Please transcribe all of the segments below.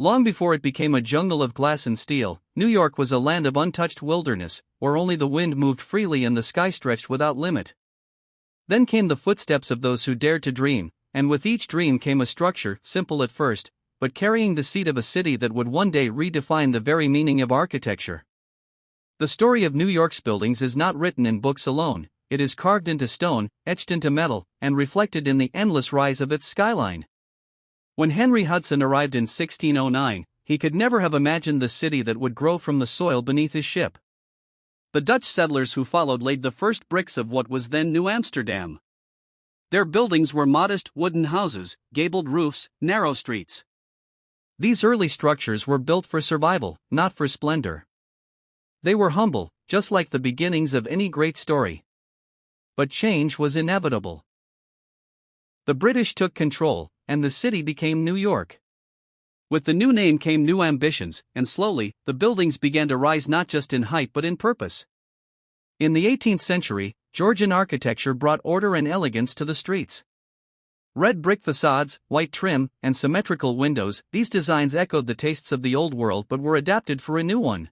Long before it became a jungle of glass and steel, New York was a land of untouched wilderness, where only the wind moved freely and the sky stretched without limit. Then came the footsteps of those who dared to dream, and with each dream came a structure, simple at first, but carrying the seed of a city that would one day redefine the very meaning of architecture. The story of New York's buildings is not written in books alone, it is carved into stone, etched into metal, and reflected in the endless rise of its skyline. When Henry Hudson arrived in 1609, he could never have imagined the city that would grow from the soil beneath his ship. The Dutch settlers who followed laid the first bricks of what was then New Amsterdam. Their buildings were modest wooden houses, gabled roofs, narrow streets. These early structures were built for survival, not for splendor. They were humble, just like the beginnings of any great story. But change was inevitable. The British took control, and the city became New York. With the new name came new ambitions, and slowly, the buildings began to rise not just in height but in purpose. In the 18th century, Georgian architecture brought order and elegance to the streets. Red brick facades, white trim, and symmetrical windows, these designs echoed the tastes of the old world but were adapted for a new one.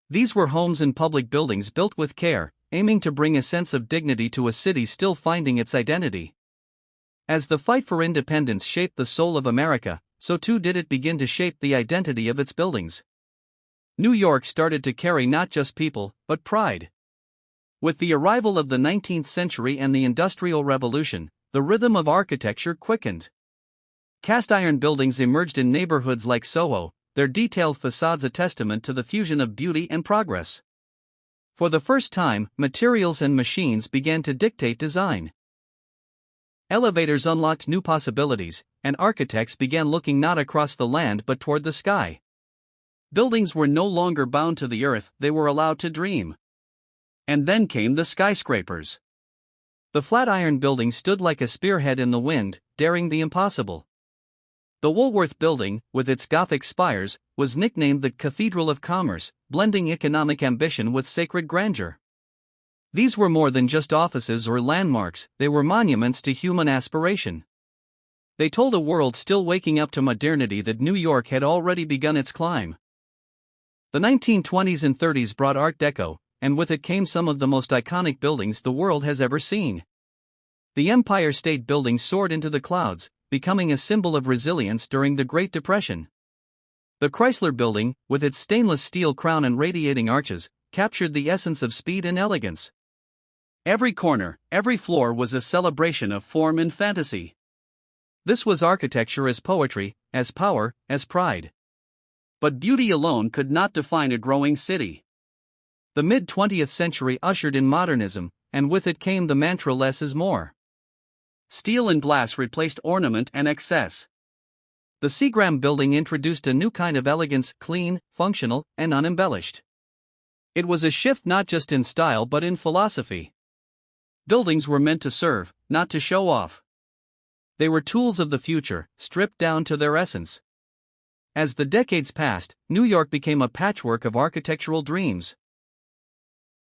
These were homes and public buildings built with care, aiming to bring a sense of dignity to a city still finding its identity. As the fight for independence shaped the soul of America, so too did it begin to shape the identity of its buildings. New York started to carry not just people, but pride. With the arrival of the 19th century and the Industrial Revolution, the rhythm of architecture quickened. Cast iron buildings emerged in neighborhoods like Soho, their detailed facades a testament to the fusion of beauty and progress. For the first time, materials and machines began to dictate design. Elevators unlocked new possibilities, and architects began looking not across the land but toward the sky. Buildings were no longer bound to the earth, they were allowed to dream. And then came the skyscrapers. The Flatiron building stood like a spearhead in the wind, daring the impossible. The Woolworth Building, with its Gothic spires, was nicknamed the Cathedral of Commerce, blending economic ambition with sacred grandeur. These were more than just offices or landmarks, they were monuments to human aspiration. They told a world still waking up to modernity that New York had already begun its climb. The 1920s and 30s brought Art Deco, and with it came some of the most iconic buildings the world has ever seen. The Empire State Building soared into the clouds, becoming a symbol of resilience during the Great Depression. The Chrysler Building, with its stainless steel crown and radiating arches, captured the essence of speed and elegance. Every corner, every floor was a celebration of form and fantasy. This was architecture as poetry, as power, as pride. But beauty alone could not define a growing city. The mid-20th century ushered in modernism, and with it came the mantra less is more. Steel and glass replaced ornament and excess. The Seagram Building introduced a new kind of elegance, clean, functional, and unembellished. It was a shift not just in style but in philosophy. Buildings were meant to serve, not to show off. They were tools of the future, stripped down to their essence. As the decades passed, New York became a patchwork of architectural dreams.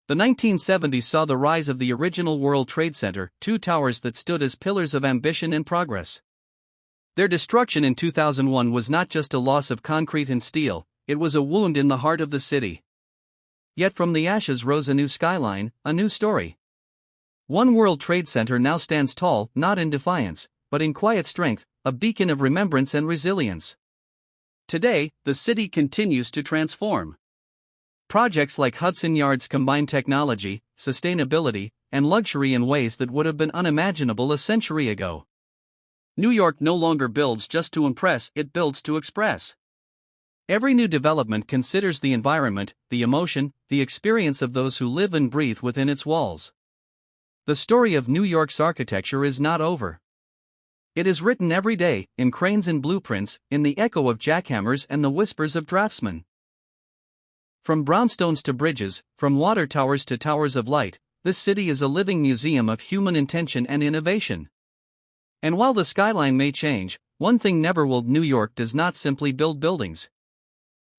The 1970s saw the rise of the original World Trade Center, two towers that stood as pillars of ambition and progress. Their destruction in 2001 was not just a loss of concrete and steel, it was a wound in the heart of the city. Yet from the ashes rose a new skyline, a new story. One World Trade Center now stands tall, not in defiance, but in quiet strength, a beacon of remembrance and resilience. Today, the city continues to transform. Projects like Hudson Yards combine technology, sustainability, and luxury in ways that would have been unimaginable a century ago. New York no longer builds just to impress, it builds to express. Every new development considers the environment, the emotion, the experience of those who live and breathe within its walls. The story of New York's architecture is not over. It is written every day, in cranes and blueprints, in the echo of jackhammers and the whispers of draftsmen. From brownstones to bridges, from water towers to towers of light, this city is a living museum of human intention and innovation. And while the skyline may change, one thing never will: New York does not simply build buildings.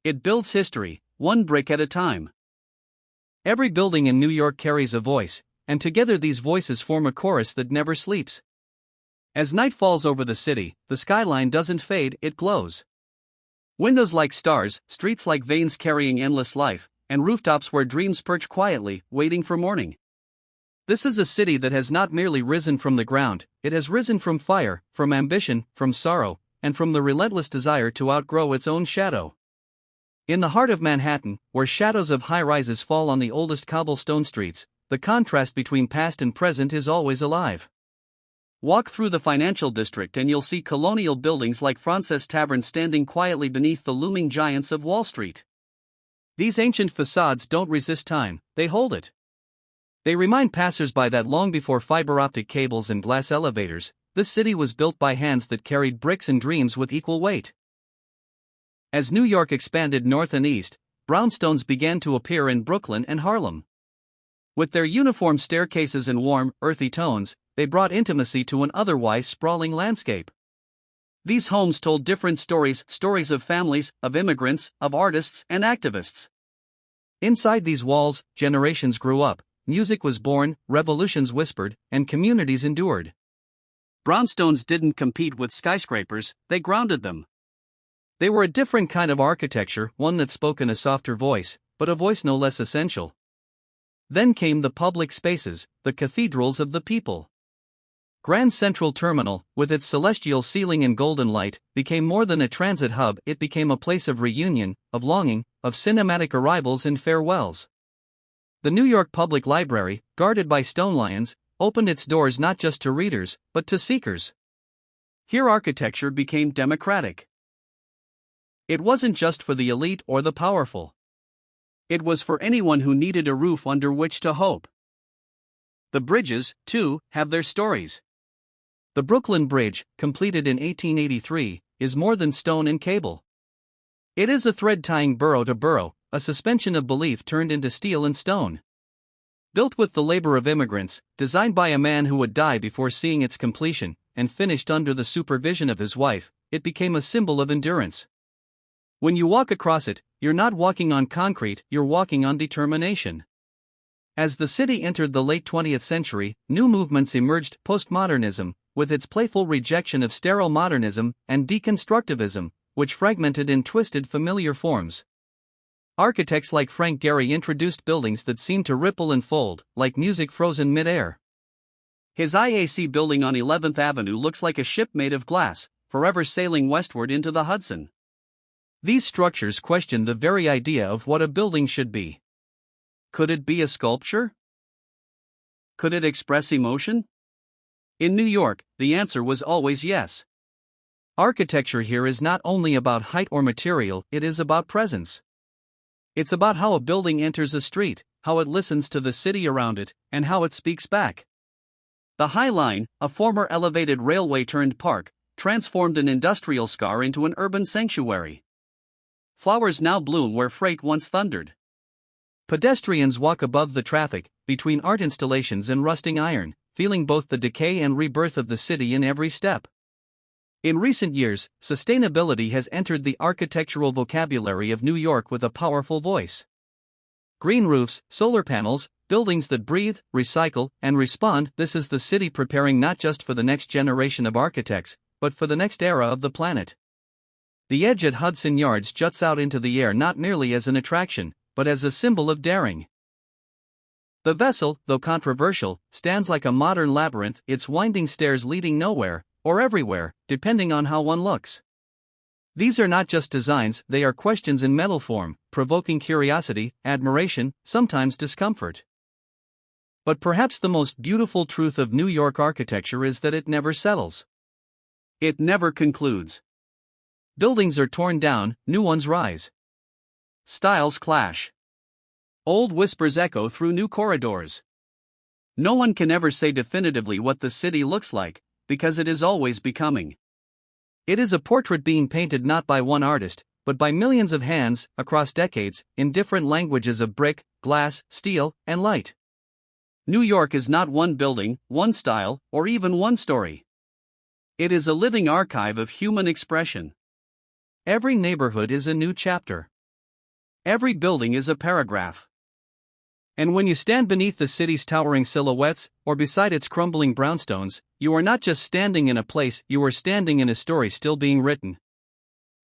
It builds history, one brick at a time. Every building in New York carries a voice, and together these voices form a chorus that never sleeps. As night falls over the city, the skyline doesn't fade, it glows. Windows like stars, streets like veins carrying endless life, and rooftops where dreams perch quietly, waiting for morning. This is a city that has not merely risen from the ground, it has risen from fire, from ambition, from sorrow, and from the relentless desire to outgrow its own shadow. In the heart of Manhattan, where shadows of high-rises fall on the oldest cobblestone streets, the contrast between past and present is always alive. Walk through the financial district and you'll see colonial buildings like Frances Tavern standing quietly beneath the looming giants of Wall Street. These ancient facades don't resist time, they hold it. They remind passers-by that long before fiber optic cables and glass elevators, this city was built by hands that carried bricks and dreams with equal weight. As New York expanded north and east, brownstones began to appear in Brooklyn and Harlem. With their uniform staircases and warm, earthy tones, they brought intimacy to an otherwise sprawling landscape. These homes told different stories of families, of immigrants, of artists, and activists. Inside these walls, generations grew up, music was born, revolutions whispered, and communities endured. Brownstones didn't compete with skyscrapers, they grounded them. They were a different kind of architecture, one that spoke in a softer voice, but a voice no less essential. Then came the public spaces, the cathedrals of the people. Grand Central Terminal, with its celestial ceiling and golden light, became more than a transit hub, it became a place of reunion, of longing, of cinematic arrivals and farewells. The New York Public Library, guarded by stone lions, opened its doors not just to readers, but to seekers. Here architecture became democratic. It wasn't just for the elite or the powerful. It was for anyone who needed a roof under which to hope. The bridges, too, have their stories. The Brooklyn Bridge, completed in 1883, is more than stone and cable. It is a thread tying borough to borough, a suspension of belief turned into steel and stone. Built with the labor of immigrants, designed by a man who would die before seeing its completion, and finished under the supervision of his wife, it became a symbol of endurance. When you walk across it, you're not walking on concrete, you're walking on determination. As the city entered the late 20th century, new movements emerged: postmodernism, with its playful rejection of sterile modernism, and deconstructivism, which fragmented and twisted familiar forms. Architects like Frank Gehry introduced buildings that seemed to ripple and fold, like music frozen mid-air. His IAC building on 11th Avenue looks like a ship made of glass, forever sailing westward into the Hudson. These structures question the very idea of what a building should be. Could it be a sculpture? Could it express emotion? In New York, the answer was always yes. Architecture here is not only about height or material, it is about presence. It's about how a building enters a street, how it listens to the city around it, and how it speaks back. The High Line, a former elevated railway turned park, transformed an industrial scar into an urban sanctuary. Flowers now bloom where freight once thundered. Pedestrians walk above the traffic, between art installations and rusting iron, feeling both the decay and rebirth of the city in every step. In recent years, sustainability has entered the architectural vocabulary of New York with a powerful voice. Green roofs, solar panels, buildings that breathe, recycle, and respond. This is the city preparing not just for the next generation of architects, but for the next era of the planet. The edge at Hudson Yards juts out into the air not merely as an attraction, but as a symbol of daring. The vessel, though controversial, stands like a modern labyrinth, its winding stairs leading nowhere, or everywhere, depending on how one looks. These are not just designs, they are questions in metal form, provoking curiosity, admiration, sometimes discomfort. But perhaps the most beautiful truth of New York architecture is that it never settles. It never concludes. Buildings are torn down, new ones rise. Styles clash. Old whispers echo through new corridors. No one can ever say definitively what the city looks like, because it is always becoming. It is a portrait being painted not by one artist, but by millions of hands, across decades, in different languages of brick, glass, steel, and light. New York is not one building, one style, or even one story. It is a living archive of human expression. Every neighborhood is a new chapter. Every building is a paragraph. And when you stand beneath the city's towering silhouettes, or beside its crumbling brownstones, you are not just standing in a place, you are standing in a story still being written.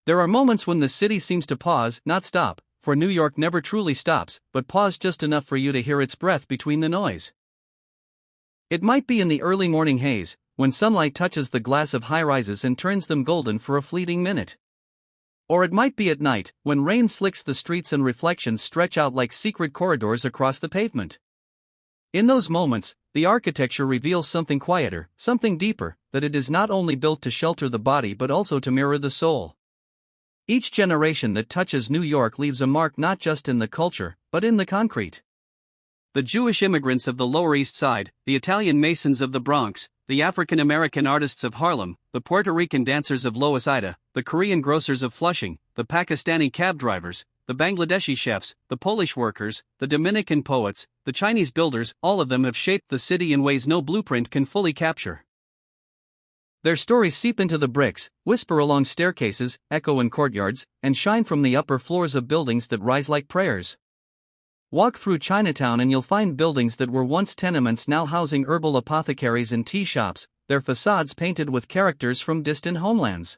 There are moments when the city seems to pause, not stop, for New York never truly stops, but pause just enough for you to hear its breath between the noise. It might be in the early morning haze, when sunlight touches the glass of high-rises and turns them golden for a fleeting minute. Or it might be at night, when rain slicks the streets and reflections stretch out like secret corridors across the pavement. In those moments, the architecture reveals something quieter, something deeper, that it is not only built to shelter the body but also to mirror the soul. Each generation that touches New York leaves a mark not just in the culture, but in the concrete. The Jewish immigrants of the Lower East Side, the Italian Masons of the Bronx, the African American artists of Harlem, the Puerto Rican dancers of Lois Ida, the Korean grocers of Flushing, the Pakistani cab drivers, the Bangladeshi chefs, the Polish workers, the Dominican poets, the Chinese builders, all of them have shaped the city in ways no blueprint can fully capture. Their stories seep into the bricks, whisper along staircases, echo in courtyards, and shine from the upper floors of buildings that rise like prayers. Walk through Chinatown and you'll find buildings that were once tenements now housing herbal apothecaries and tea shops, their facades painted with characters from distant homelands.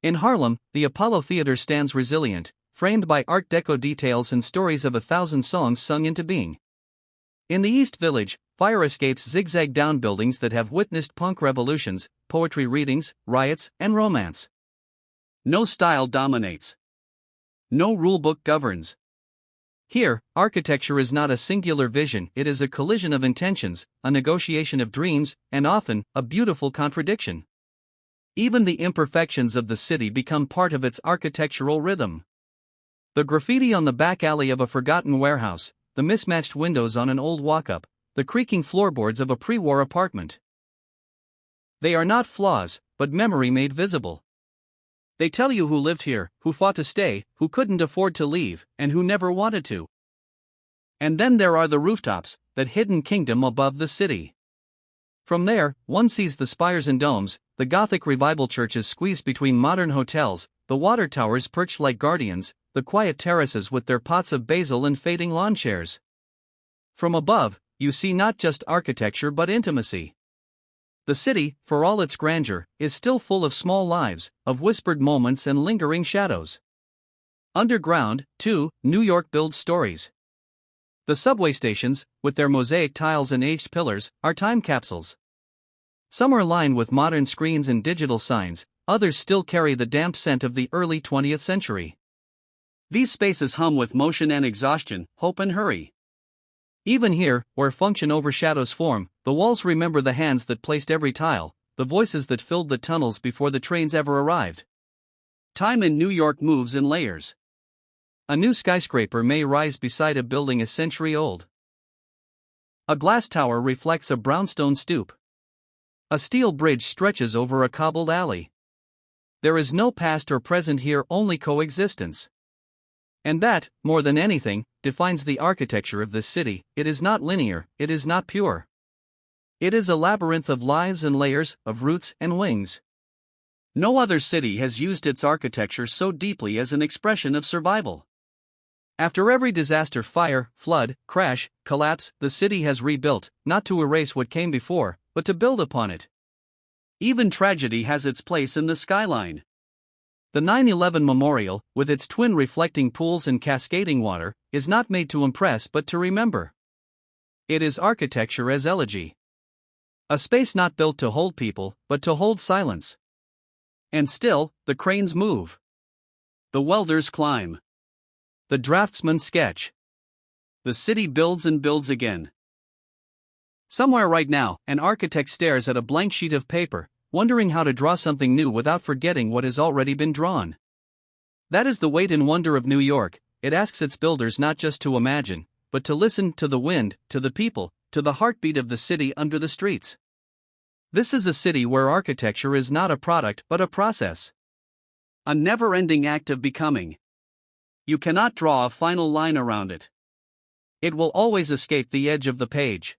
In Harlem, the Apollo Theater stands resilient, framed by Art Deco details and stories of 1,000 songs sung into being. In the East Village, fire escapes zigzag down buildings that have witnessed punk revolutions, poetry readings, riots, and romance. No style dominates. No rulebook governs. Here, architecture is not a singular vision, it is a collision of intentions, a negotiation of dreams, and often, a beautiful contradiction. Even the imperfections of the city become part of its architectural rhythm. The graffiti on the back alley of a forgotten warehouse, the mismatched windows on an old walk-up, the creaking floorboards of a pre-war apartment. They are not flaws, but memory made visible. They tell you who lived here, who fought to stay, who couldn't afford to leave, and who never wanted to. And then there are the rooftops, that hidden kingdom above the city. From there, one sees the spires and domes, the Gothic revival churches squeezed between modern hotels, the water towers perched like guardians, the quiet terraces with their pots of basil and fading lawn chairs. From above, you see not just architecture but intimacy. The city, for all its grandeur, is still full of small lives, of whispered moments and lingering shadows. Underground, too, New York builds stories. The subway stations, with their mosaic tiles and aged pillars, are time capsules. Some are lined with modern screens and digital signs, others still carry the damp scent of the early 20th century. These spaces hum with motion and exhaustion, hope and hurry. Even here, where function overshadows form, the walls remember the hands that placed every tile, the voices that filled the tunnels before the trains ever arrived. Time in New York moves in layers. A new skyscraper may rise beside a building a century old. A glass tower reflects a brownstone stoop. A steel bridge stretches over a cobbled alley. There is no past or present here, only coexistence. And that, more than anything, defines the architecture of this city. It is not linear, it is not pure. It is a labyrinth of lives and layers, of roots and wings. No other city has used its architecture so deeply as an expression of survival. After every disaster, fire, flood, crash, collapse, the city has rebuilt, not to erase what came before, but to build upon it. Even tragedy has its place in the skyline. The 9/11 Memorial, with its twin reflecting pools and cascading water, is not made to impress but to remember. It is architecture as elegy. A space not built to hold people, but to hold silence. And still, the cranes move. The welders climb. The draftsmen sketch. The city builds and builds again. Somewhere right now, an architect stares at a blank sheet of paper, wondering how to draw something new without forgetting what has already been drawn. That is the weight and wonder of New York. It asks its builders not just to imagine, but to listen to the wind, to the people, to the heartbeat of the city under the streets. This is a city where architecture is not a product but a process. A never-ending act of becoming. You cannot draw a final line around it. It will always escape the edge of the page.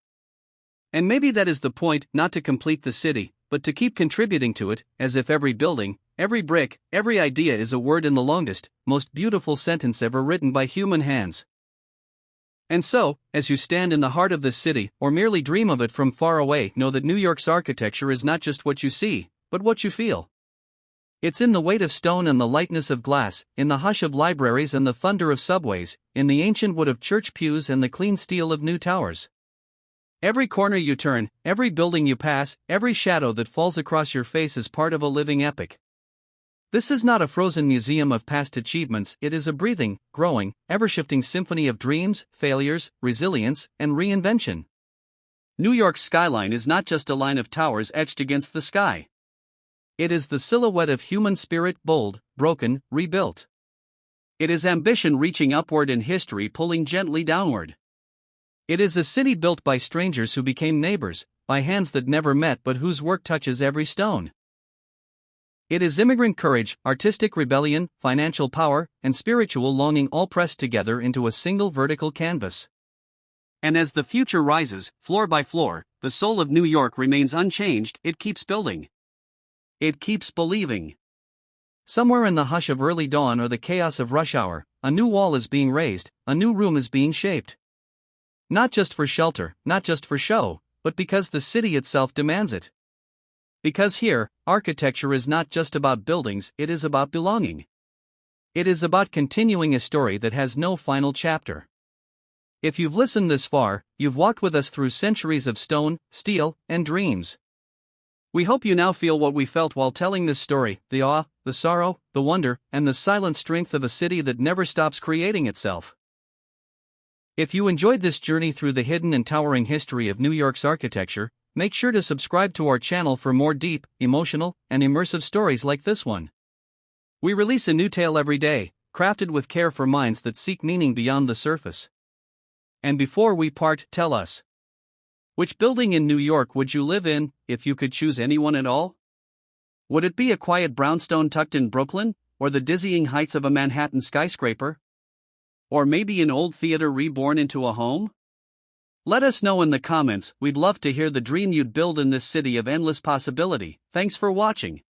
And maybe that is the point, not to complete the city, but to keep contributing to it, as if every building, every brick, every idea is a word in the longest, most beautiful sentence ever written by human hands. And so, as you stand in the heart of this city, or merely dream of it from far away, know that New York's architecture is not just what you see, but what you feel. It's in the weight of stone and the lightness of glass, in the hush of libraries and the thunder of subways, in the ancient wood of church pews and the clean steel of new towers. Every corner you turn, every building you pass, every shadow that falls across your face is part of a living epic. This is not a frozen museum of past achievements, it is a breathing, growing, ever-shifting symphony of dreams, failures, resilience, and reinvention. New York's skyline is not just a line of towers etched against the sky. It is the silhouette of human spirit, bold, broken, rebuilt. It is ambition reaching upward and history pulling gently downward. It is a city built by strangers who became neighbors, by hands that never met but whose work touches every stone. It is immigrant courage, artistic rebellion, financial power, and spiritual longing all pressed together into a single vertical canvas. And as the future rises, floor by floor, the soul of New York remains unchanged, it keeps building. It keeps believing. Somewhere in the hush of early dawn or the chaos of rush hour, a new wall is being raised, a new room is being shaped. Not just for shelter, not just for show, but because the city itself demands it. Because here, architecture is not just about buildings, it is about belonging. It is about continuing a story that has no final chapter. If you've listened this far, you've walked with us through centuries of stone, steel, and dreams. We hope you now feel what we felt while telling this story, the awe, the sorrow, the wonder, and the silent strength of a city that never stops creating itself. If you enjoyed this journey through the hidden and towering history of New York's architecture, make sure to subscribe to our channel for more deep, emotional, and immersive stories like this one. We release a new tale every day, crafted with care for minds that seek meaning beyond the surface. And before we part, tell us, which building in New York would you live in, if you could choose anyone at all? Would it be a quiet brownstone tucked in Brooklyn, or the dizzying heights of a Manhattan skyscraper? Or maybe an old theater reborn into a home? Let us know in the comments, we'd love to hear the dream you'd build in this city of endless possibility. Thanks for watching.